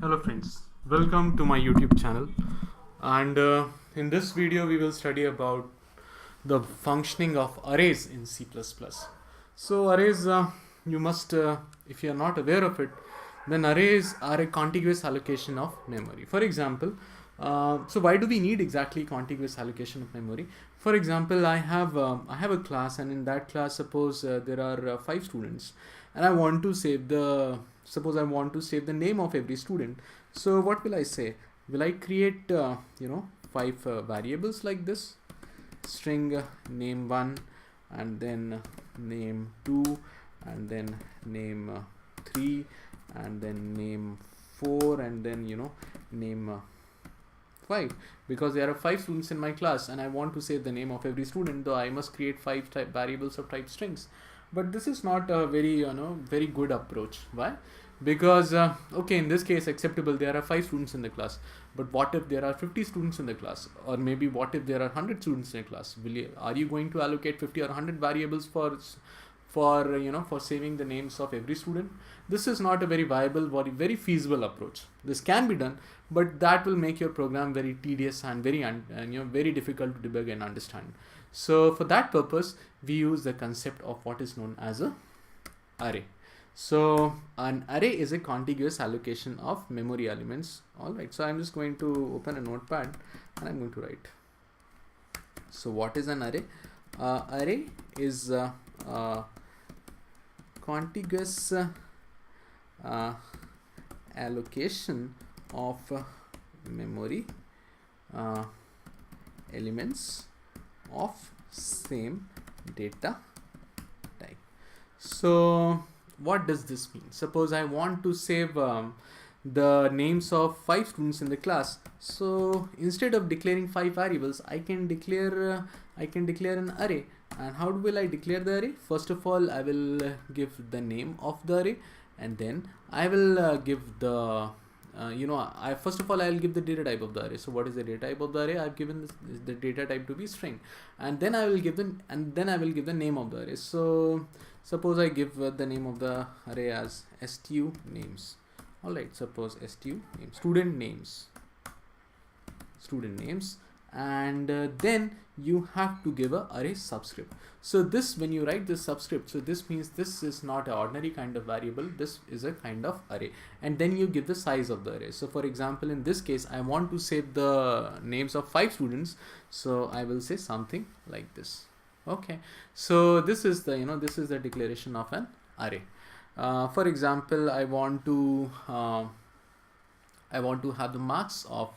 Hello friends, welcome to my YouTube channel, and in this video we will study about the functioning of arrays in C++. So arrays, you must, if you are not aware of it, then arrays are a contiguous allocation of memory. For example, so why do we need exactly contiguous allocation of memory? For example, I have a class, and in that class, suppose there are 5 students, and I want to save the name of every student. So what will I say? Will I create 5 variables like this? String name1, and then name2, and then name3, and then name4, and then name 5, because there are 5 students in my class and I want to save the name of every student, though I must create 5 type variables of type strings. But this is not a very good approach. Why? Because okay, in this case acceptable, there are 5 students in the class, but what if there are 50 students in the class, or maybe what if there are 100 students in a class? Are you going to allocate 50 or 100 variables for saving the names of every student? This is not a very viable, very feasible approach. This can be done, but that will make your program very tedious and very difficult to debug and understand. So for that purpose, we use the concept of what is known as a array. So an array is a contiguous allocation of memory elements. All right, so I'm just going to open a notepad and I'm going to write. So what is an array? Array is contiguous allocation of memory elements of same data type. So what does this mean? Suppose I want to save the names of 5 students in the class. So instead of declaring 5 variables, I can declare an array. And how will I declare the array? First of all, I will give the name of the array, and then I will give the first of all I'll give the data type of the array. So what is the data type of the array? I've given the data type to be string, and then I will give the name of the array. So suppose I give the name of the array as stu names. All right, suppose stu names, student names, and then you have to give a array subscript. So this, when you write this subscript, so this means this is not an ordinary kind of variable, this is a kind of array, and then you give the size of the array. So for example, in this case, I want to save the names of 5 students, so I will say something like this. Okay, so this is the declaration of an array. For example, I want to have the marks of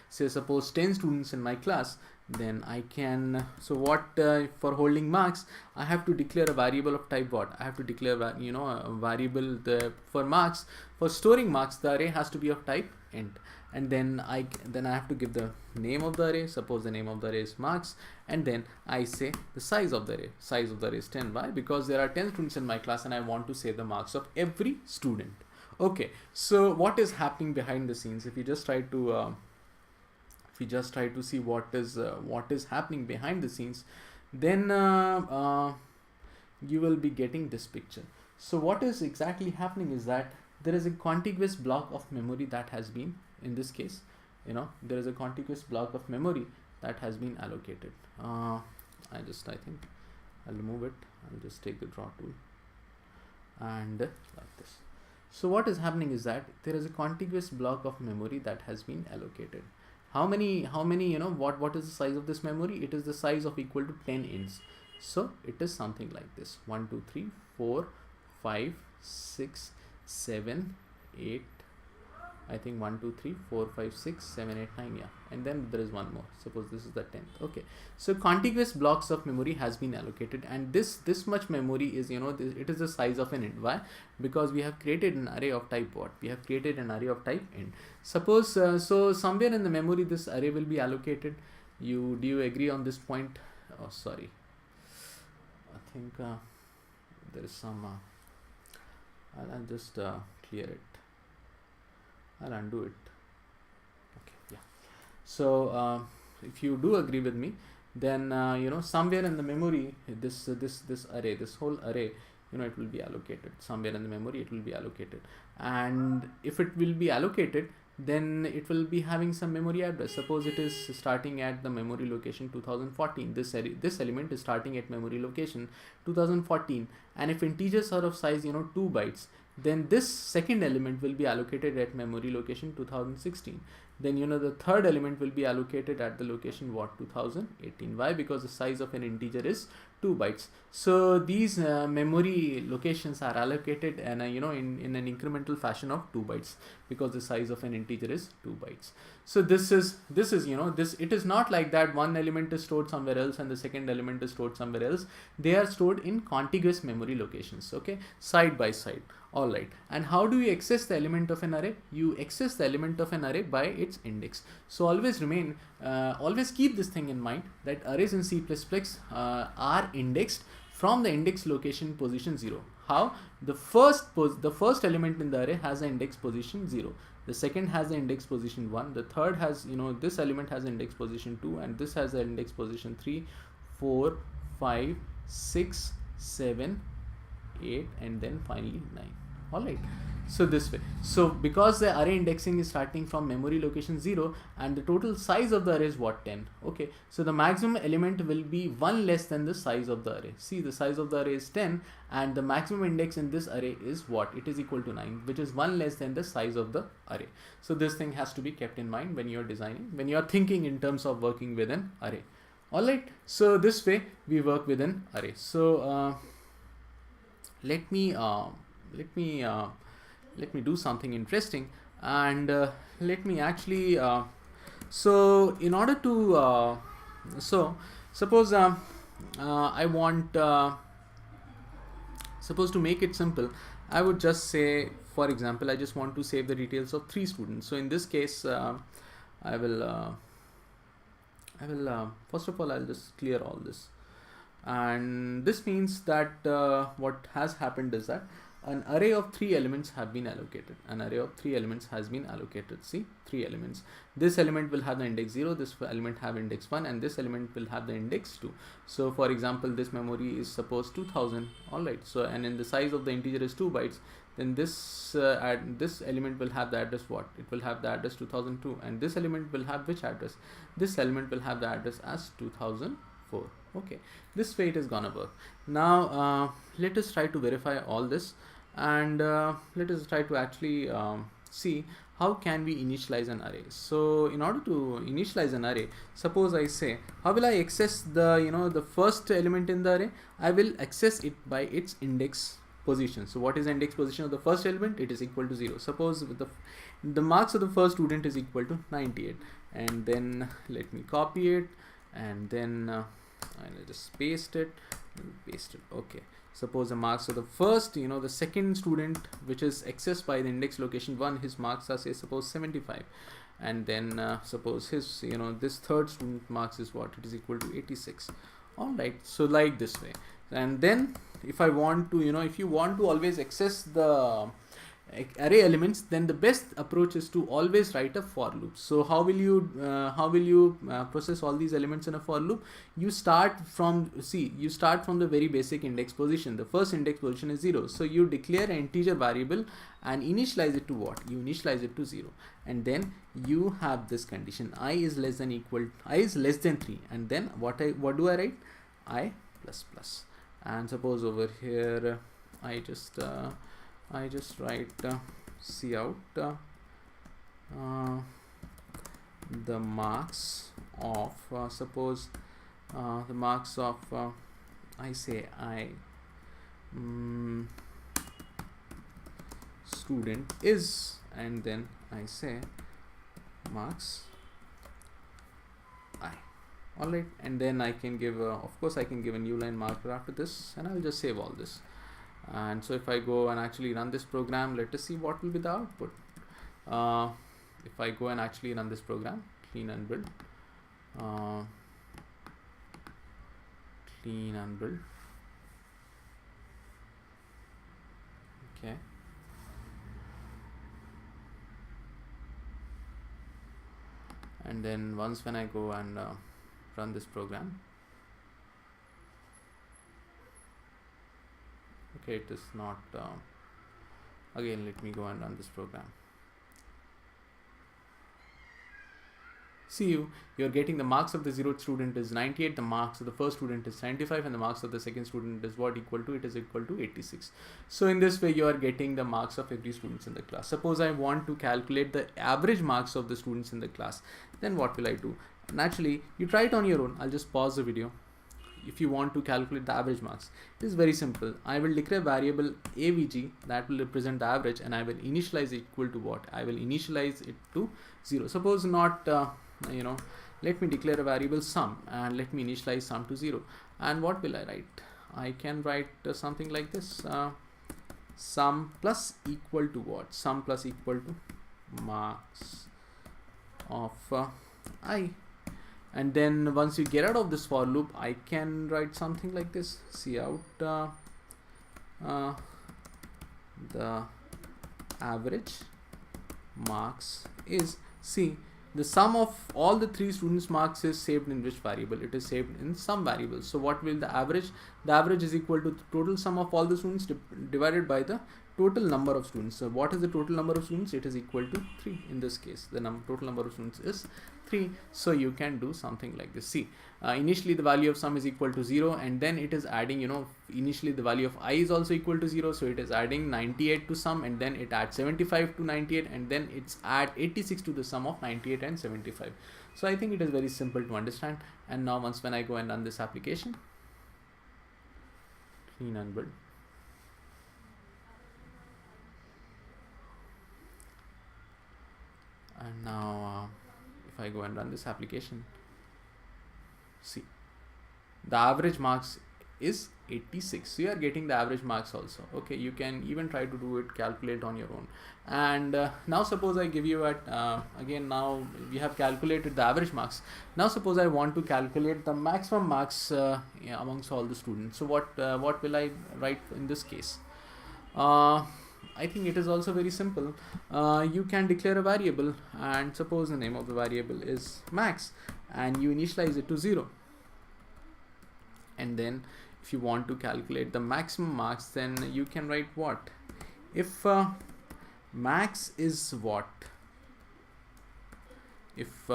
say suppose 10 students in my class. Then I can, so what, for holding marks, I have to declare a variable of type what? I have to declare a variable for marks. For storing marks, the array has to be of type int, and then I have to give the name of the array. Suppose the name of the array is marks, and then I say the size of the array. Size of the array is 10. Why? Because there are 10 students in my class and I want to save the marks of every student. Okay, so what is happening behind the scenes? If you just try to see what is happening behind the scenes, then you will be getting this picture. So what is exactly happening is that there is a contiguous block of memory that has been, in this case, there is a contiguous block of memory that has been allocated. I think I'll remove it. I'll just take the draw tool and like this. So what is happening is that there is a contiguous block of memory that has been allocated. How many, what is the size of this memory? It is the size of equal to 10 ints. So it is something like this: 1, 2, 3, 4, 5, 6, 7, 8. I think 1, 2, 3, 4, 5, 6, 7, 8, 9. Yeah, and then there is one more. Suppose this is the 10th. Okay, so contiguous blocks of memory has been allocated, and this much memory is it is the size of an int. Why? Because we have created an array of type what? We have created an array of type int. Suppose so somewhere in the memory this array will be allocated. Do you agree on this point? Oh, sorry. I think there is some. I'll just clear it. I'll undo it. Okay, yeah. So if you do agree with me, then somewhere in the memory, this array, this whole array it will be allocated somewhere in the memory. It will be allocated, and if it will be allocated, then it will be having some memory address. Suppose it is starting at the memory location 2014. This element is starting at memory location 2014, and if integers are of size 2 bytes, then this second element will be allocated at memory location 2016. Then the third element will be allocated at the location 2018. Why? Because the size of an integer is 2 bytes. So these memory locations are allocated and in an incremental fashion of 2 bytes, because the size of an integer is 2 bytes. So this is it is not like that one element is stored somewhere else and the second element is stored somewhere else. They are stored in contiguous memory locations, okay, side by side. All right. And how do you access the element of an array? You access the element of an array by its index. So always keep this thing in mind, that arrays in C++ are indexed from the index location position 0. How? The first element in the array has an index position 0. The second has the index position 1. The third has, this element has index position 2, and this has the index position 3, 4, 5, 6, 7, 8, and then finally 9. All right. So this way. So because the array indexing is starting from memory location 0, and the total size of the array is 10. Okay. So the maximum element will be 1 less than the size of the array. See, the size of the array is 10, and the maximum index in this array is what? It is equal to 9, which is 1 less than the size of the array. So this thing has to be kept in mind when you're designing, when you're thinking in terms of working with an array. All right. So this way we work with an array. So let me do something interesting, and let me actually so in order to so suppose I want suppose to make it simple, I would just say, for example, I just want to save the details of 3 students. So in this case I will first of all I'll just clear all this, and this means that what has happened is that an array of 3 elements have been allocated. An array of 3 elements has been allocated. See, 3 elements. This element will have the index 0, this element have index 1, and this element will have the index 2. So for example, this memory is suppose 2000. All right. So, and in the size of the integer is 2 bytes, then this this element will have the address what? It will have the address 2002, and this element will have which address? This element will have the address as 2004. Okay, this way it is gonna work. Now let us try to verify all this, and let us try to actually see how can we initialize an array. So in order to initialize an array, suppose I say, how will I access the the first element in the array? I will access it by its index position. So what is the index position of the first element? It is equal to 0. Suppose the marks of the first student is equal to 98, and then let me copy it, and then I'll just paste it. Okay. Suppose the marks of the first, the second student, which is accessed by the index location 1, his marks are, say, suppose 75, and then suppose his, this third student marks is what? It is equal to 86. All right. So like this way. And then if I want to, if you want to always access the array elements, then the best approach is to always write a for loop. So how will you process all these elements in a for loop? You start from the very basic index position. The first index position is 0, so you declare an integer variable and initialize it to what? You initialize it to 0, and then you have this condition: I is less than 3, and then what do I write? I plus plus. And suppose over here I just write cout the marks of suppose the marks of I say student is, and then I say marks I. Alright, and then I can give of course I can give a new line marker after this, and I'll just save all this. And so if I go and actually run this program, let us see what will be the output. If I go and actually run this program, clean and build, okay, and then once when I go and run this program, Okay, it is not again let me go and run this program. See, you're getting the marks of the 0th student is 98, the marks of the first student is 75, and the marks of the second student is what equal to? It is equal to 86. So in this way you are getting the marks of every student in the class. Suppose I want to calculate the average marks of the students in the class, then what will I do? Naturally you try it on your own. I'll just pause the video. If you want to calculate the average marks, it is very simple. I will declare variable avg that will represent the average, and I will initialize it equal to what? I will initialize it to 0. Suppose not let me declare a variable sum, and let me initialize sum to 0. And what will I write? I can write something like this, sum plus equal to what? Sum plus equal to marks of I. And then once you get out of this for loop, I can write something like this, cout the average marks is, see, the sum of all the 3 students' marks is saved in which variable? It is saved in some variable. So what will the average? The average is equal to the total sum of all the students divided by the total number of students. So what is the total number of students? It is equal to 3 in this case. The total number of students is 3. So you can do something like this. See, initially the value of sum is equal to 0, and then it is adding, initially the value of I is also equal to 0. So it is adding 98 to sum, and then it adds 75 to 98, and then it's add 86 to the sum of 98 and 75. So I think it is very simple to understand. And now when I go and run this application, clean and build. And now if I go and run this application, see, the average marks is 86. So you are getting the average marks also. Okay, you can even try to do it, calculate on your own. And now suppose I give you again, now we have calculated the average marks. Now suppose I want to calculate the maximum marks amongst all the students. So what will I write in this case? I think it is also very simple. You can declare a variable, and suppose the name of the variable is max, and you initialize it to 0. And then if you want to calculate the maximum marks, then you can write what? If max is what? If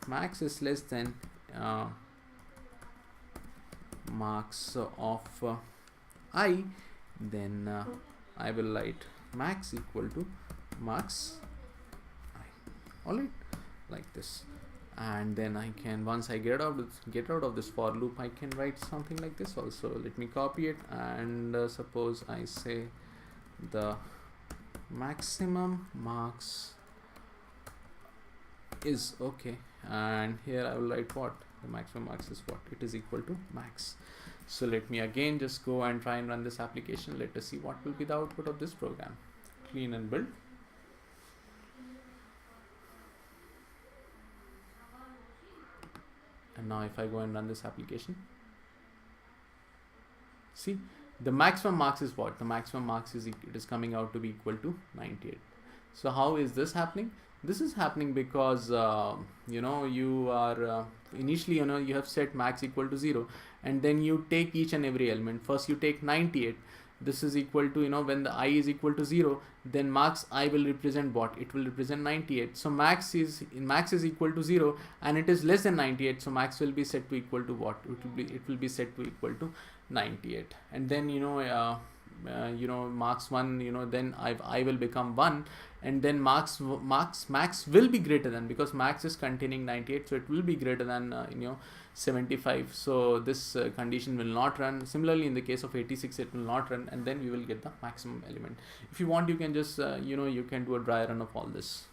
max is less than marks of I, then I will write max equal to marks I. Alright, like this. And then I can, once I get out of this for loop, I can write something like this also. Let me copy it, and suppose I say the maximum marks is, okay, and here I will write what? The maximum marks is what? It is equal to max. So let me again just go and try and run this application. Let us see what will be the output of this program. Clean and build. And now if I go and run this application, see, the maximum marks is what? The maximum marks is, it is coming out to be equal to 98. So how is this happening? This is happening because you are initially you have set max equal to 0, and then you take each and every element. First you take 98. This is equal to, when the I is equal to 0, then marks I will represent what? It will represent 98. So max is equal to 0, and it is less than 98. So max will be set to equal to what? It will be set to equal to 98. And then marks 1, then I will become 1, and then max will be greater than, because max is containing 98, so it will be greater than 75. So this condition will not run. Similarly, in the case of 86, it will not run, and then we will get the maximum element. If you want, you can just you can do a dry run of all this.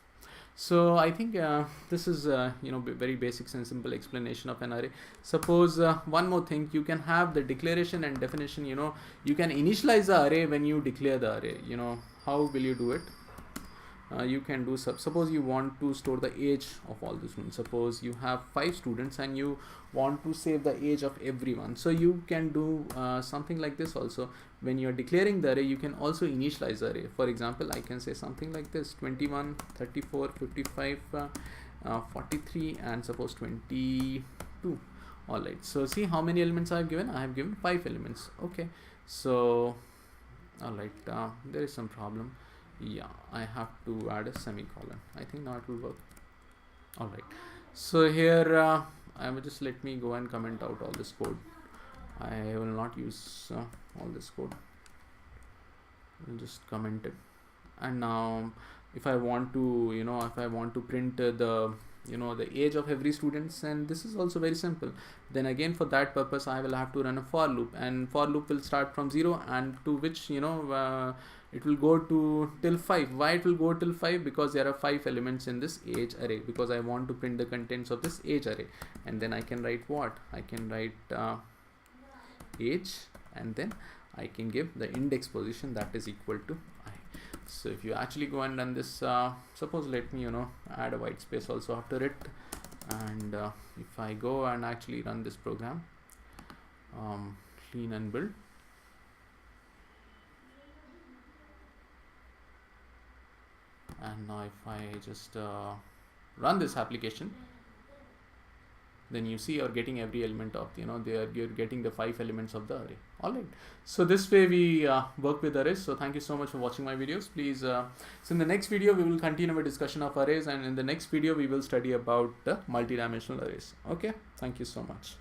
So I think this is very basic and simple explanation of an array. Suppose one more thing, you can have the declaration and definition. You can initialize the array when you declare the array. How will you do it? You can do, suppose you want to store the age of all the students. Suppose you have 5 students and you want to save the age of everyone. So you can do something like this also. When you are declaring the array, you can also initialize the array. For example, I can say something like this: 21, 34, 55, 43, and suppose 22. Alright, so see how many elements I have given? I have given 5 elements. Okay, so Alright, there is some problem. Yeah, I have to add a semicolon. I think now it will work. Alright, so here I will just let me go and comment out all this code. I will not use all this code. I'll just comment it. And now if I want to, if I want to print the the age of every students, and this is also very simple, then again for that purpose I will have to run a for loop, and for loop will start from 0 and to which it will go to till 5. Why it will go till 5? Because there are 5 elements in this age array, because I want to print the contents of this age array. And then I can write what? I can write age, and then I can give the index position that is equal to I. So if you actually go and run this, suppose let me add a white space also after it, and if I go and actually run this program, clean and build, and now if I just run this application, then you see you're getting every element of you're getting the 5 elements of the array. All right, so this way we work with arrays. So thank you so much for watching my videos. Please so in the next video we will continue our discussion of arrays, and in the next video we will study about multi-dimensional arrays. Okay, thank you so much.